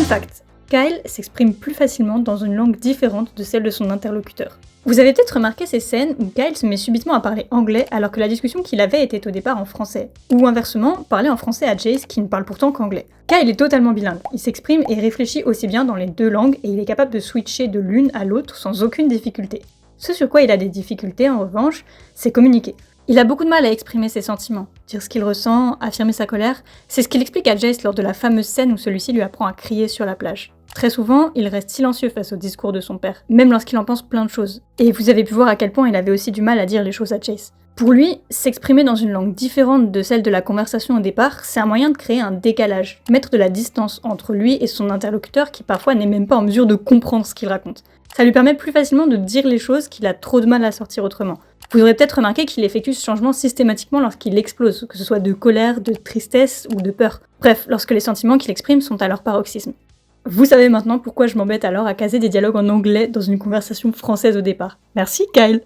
fact, Kyle s'exprime plus facilement dans une langue différente de celle de son interlocuteur. Vous avez peut-être remarqué ces scènes où Kyle se met subitement à parler anglais alors que la discussion qu'il avait était au départ en français, ou inversement, parler en français à Jace qui ne parle pourtant qu'anglais. Kyle est totalement bilingue, il s'exprime et réfléchit aussi bien dans les deux langues et il est capable de switcher de l'une à l'autre sans aucune difficulté. Ce sur quoi il a des difficultés en revanche, c'est communiquer. Il a beaucoup de mal à exprimer ses sentiments, dire ce qu'il ressent, affirmer sa colère, c'est ce qu'il explique à Jace lors de la fameuse scène où celui-ci lui apprend à crier sur la plage. Très souvent, il reste silencieux face au discours de son père, même lorsqu'il en pense plein de choses. Et vous avez pu voir à quel point il avait aussi du mal à dire les choses à Jace. Pour lui, s'exprimer dans une langue différente de celle de la conversation au départ, c'est un moyen de créer un décalage, mettre de la distance entre lui et son interlocuteur qui parfois n'est même pas en mesure de comprendre ce qu'il raconte. Ça lui permet plus facilement de dire les choses qu'il a trop de mal à sortir autrement. Vous aurez peut-être remarqué qu'il effectue ce changement systématiquement lorsqu'il explose, que ce soit de colère, de tristesse ou de peur. Bref, lorsque les sentiments qu'il exprime sont à leur paroxysme. Vous savez maintenant pourquoi je m'embête alors à caser des dialogues en anglais dans une conversation française au départ. Merci Kyle!